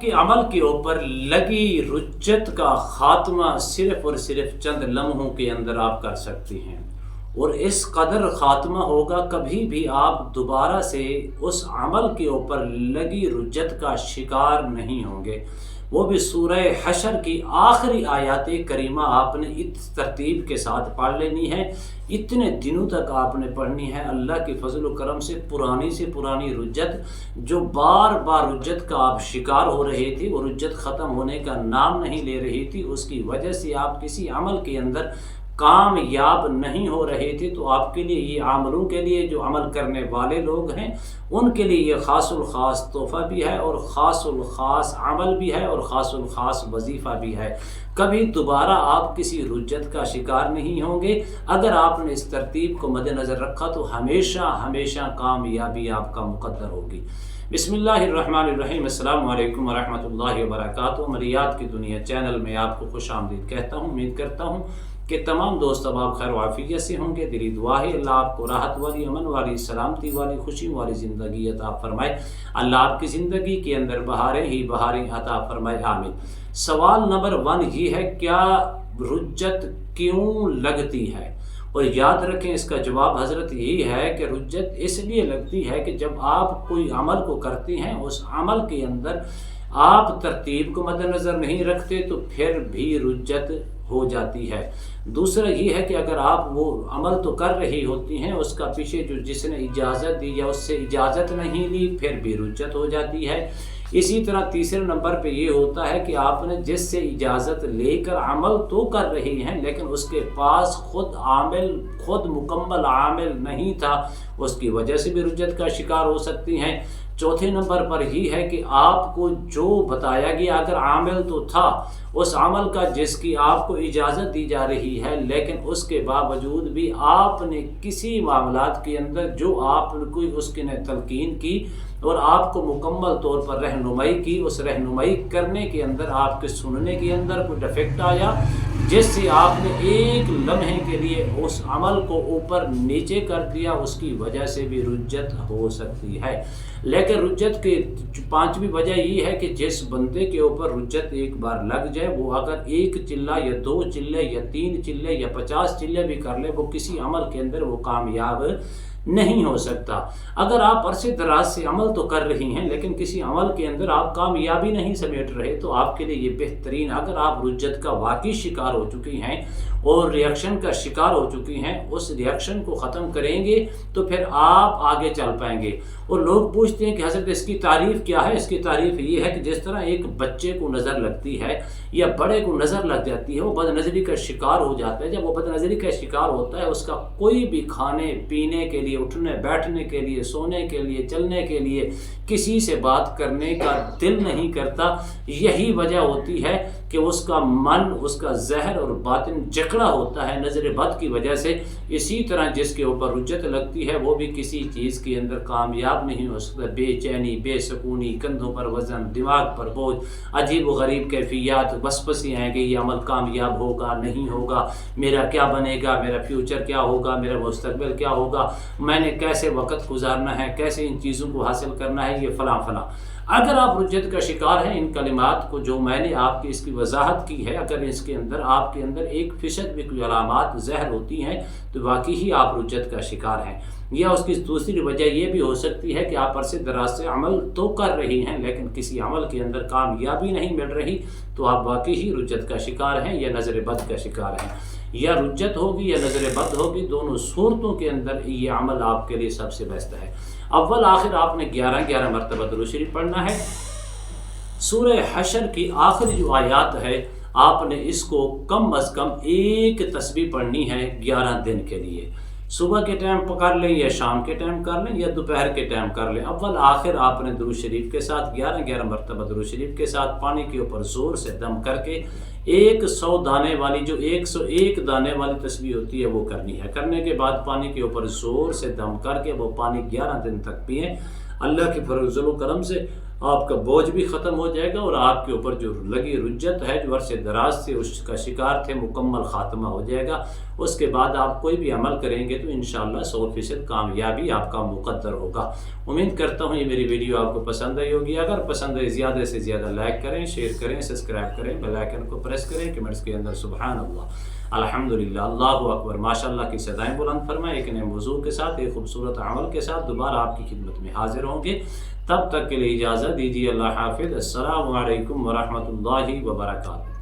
کہ عمل کے اوپر لگی رجت کا خاتمہ صرف اور صرف چند لمحوں کے اندر آپ کر سکتی ہیں، اور اس قدر خاتمہ ہوگا کبھی بھی آپ دوبارہ سے اس عمل کے اوپر لگی رجت کا شکار نہیں ہوں گے۔ وہ بھی سورہ حشر کی آخری آیات کریمہ آپ نے اس ترتیب کے ساتھ پڑھ لینی ہے، اتنے دنوں تک آپ نے پڑھنی ہے۔ اللہ کے فضل و کرم سے پرانی رجت جو بار بار رجت کا آپ شکار ہو رہے تھے، وہ رجت ختم ہونے کا نام نہیں لے رہی تھی، اس کی وجہ سے آپ کسی عمل کے اندر کامیاب نہیں ہو رہے تھے۔ تو آپ کے لیے یہ عاملوں کے لیے جو عمل کرنے والے لوگ ہیں ان کے لیے یہ خاص الخاص تحفہ بھی ہے، اور خاص الخاص عمل بھی ہے، اور خاص الخاص وظیفہ بھی ہے۔ کبھی دوبارہ آپ کسی رجت کا شکار نہیں ہوں گے۔ اگر آپ نے اس ترتیب کو مد نظر رکھا تو ہمیشہ کامیابی آپ کا مقدر ہوگی۔ بسم اللہ الرحمن الرحیم۔ السلام علیکم ورحمۃ اللہ وبرکاتہ۔ عملیات کی دنیا چینل میں آپ کو خوش آمدید کہتا ہوں۔ امید کرتا ہوں کہ تمام دوست اب آپ خیر و عافیت سے ہوں گے۔ دلی دعا ہے اللہ آپ کو راحت والی، امن والی، سلامتی والی، خوشی والی زندگی عطا فرمائے۔ اللہ آپ کی زندگی کے اندر بہاریں ہی بہاریں عطا فرمائے، آمین۔ سوال نمبر 1 یہ ہے، کیا رجت کیوں لگتی ہے؟ اور یاد رکھیں اس کا جواب حضرت یہی ہے کہ رجت اس لیے لگتی ہے کہ جب آپ کوئی عمل کو کرتے ہیں، اس عمل کے اندر آپ ترتیب کو مد نظر نہیں رکھتے تو پھر بھی رجت ہو جاتی ہے۔ دوسرا یہ ہے کہ اگر آپ وہ عمل تو کر رہی ہوتی ہیں، اس کا پیچھے جس نے اجازت دی یا اس سے اجازت نہیں لی، پھر بھی رجت ہو جاتی ہے۔ اسی طرح تیسرے نمبر پہ یہ ہوتا ہے کہ آپ نے جس سے اجازت لے کر عمل تو کر رہی ہیں، لیکن اس کے پاس خود مکمل عامل نہیں تھا، اس کی وجہ سے بھی رجت کا شکار ہو سکتی ہیں۔ چوتھے نمبر پر ہی ہے کہ آپ کو جو بتایا گیا اگر عامل تو تھا اس عمل کا جس کی آپ کو اجازت دی جا رہی ہے، لیکن اس کے باوجود بھی آپ نے کسی معاملات کے اندر جو آپ کو اس کی تلقین کی اور آپ کو مکمل طور پر رہنمائی کی، اس رہنمائی کرنے کے اندر آپ کے سننے کے اندر کوئی ڈیفیکٹ آیا جس سے آپ نے ایک لمحے کے لیے اس عمل کو اوپر نیچے کر دیا، اس کی وجہ سے بھی رجت ہو سکتی ہے۔ لیکن رجت کی 5ویں وجہ یہ ہے کہ جس بندے کے اوپر رجت ایک بار لگ جائے، وہ اگر 1 چلہ یا 2 چلے یا 3 چلے یا 50 چلے بھی کر لے، وہ کسی عمل کے اندر وہ کامیاب نہیں ہو سکتا۔ اگر آپ عرصے دراز سے عمل تو کر رہی ہیں لیکن کسی عمل کے اندر آپ کامیابی نہیں سمیٹ رہے، تو آپ کے لیے یہ بہترین، اگر آپ رجت کا واقعی شکار ہو چکی ہیں اور ریاکشن کا شکار ہو چکی ہیں، اس ریاکشن کو ختم کریں گے تو پھر آپ آگے چل پائیں گے۔ اور لوگ پوچھتے ہیں کہ حضرت اس کی تعریف کیا ہے؟ اس کی تعریف یہ ہے کہ جس طرح ایک بچے کو نظر لگتی ہے یا بڑے کو نظر لگ جاتی ہے، وہ بد نظری کا شکار ہو جاتا ہے۔ جب وہ بد نظری کا شکار ہوتا ہے، اس کا کوئی بھی کھانے پینے کے لیے، اٹھنے بیٹھنے کے لیے، سونے کے لیے، چلنے کے لیے، کسی سے بات کرنے کا دل نہیں کرتا۔ یہی وجہ ہوتی ہے کہ اس کا من، اس کا ذہن اور باطن جکڑا ہوتا ہے نظر بد کی وجہ سے۔ اسی طرح جس کے اوپر رجت لگتی ہے وہ بھی کسی چیز کے اندر کامیاب نہیں ہو سکتا۔ بے چینی، بے سکونی، کندھوں پر وزن، دماغ پر بوجھ، عجیب و غریب کیفیات، وسوسے آئیں گے، یہ عمل کامیاب ہوگا نہیں ہوگا، میرا کیا بنے گا، میرا فیوچر کیا ہوگا، میرا مستقبل کیا ہوگا، میں نے کیسے وقت گزارنا ہے، کیسے ان چیزوں کو حاصل کرنا ہے، یہ فلاں فلاں۔ اگر آپ رجت کا شکار ہیں، ان کلمات کو جو میں نے آپ کی اس کی وضاحت کی ہے، اگر اس کے اندر آپ کے اندر 1% بھی کوئی علامات ظاہر ہوتی ہیں تو واقعی ہی آپ رجت کا شکار ہیں۔ یا اس کی دوسری وجہ یہ بھی ہو سکتی ہے کہ آپ عرصے دراز سے عمل تو کر رہی ہیں لیکن کسی عمل کے اندر کامیابی نہیں مل رہی، تو آپ واقعی ہی رجت کا شکار ہیں یا نظر بد کا شکار ہیں۔ یا رجت ہوگی یا نظر بد ہوگی، دونوں صورتوں کے اندر یہ عمل آپ کے لیے سب سے بیسٹ ہے۔ اول آخر آپ نے 11 مرتبہ درود شریف پڑھنا ہے۔ سورہ حشر کی آخری جو آیات ہے، آپ نے اس کو کم از کم 1 تسبیح پڑھنی ہے 11 دن کے لیے۔ صبح کے ٹائم کر لیں یا شام کے ٹائم کر لیں یا دوپہر کے ٹائم کر لیں۔ اول آخر آپ نے درود شریف کے ساتھ 11 مرتبہ درود شریف کے ساتھ پانی کے اوپر زور سے دم کر کے 100 دانے والی، جو 101 دانے والی تسبیح ہوتی ہے وہ کرنی ہے۔ کرنے کے بعد پانی کے اوپر زور سے دم کر کے وہ پانی 11 دن تک پئیں۔ اللہ کے فضل و کرم سے آپ کا بوجھ بھی ختم ہو جائے گا، اور آپ کے اوپر جو لگی رجت ہے، جو عرصے دراز سے اس کا شکار تھے، مکمل خاتمہ ہو جائے گا۔ اس کے بعد آپ کوئی بھی عمل کریں گے تو انشاءاللہ 100% کامیابی آپ کا مقدر ہوگا۔ امید کرتا ہوں یہ میری ویڈیو آپ کو پسند آئی ہوگی۔ اگر پسند آئی زیادہ سے زیادہ لائک کریں، شیئر کریں، سبسکرائب کریں، بیل آئیکن کو پریس کریں، کمنٹس کے اندر سبحان اللہ، الحمدللہ، اللہ اکبر، ماشاءاللہ کی صدائیں بلند فرمائیں۔ ایک نئے موضوع کے ساتھ، ایک خوبصورت عمل کے ساتھ دوبارہ آپ کی خدمت میں حاضر ہوں گے۔ تب تک کے لیے اجازت دیجیے، اللہ حافظ، السلام علیکم ورحمۃ اللہ وبرکاتہ۔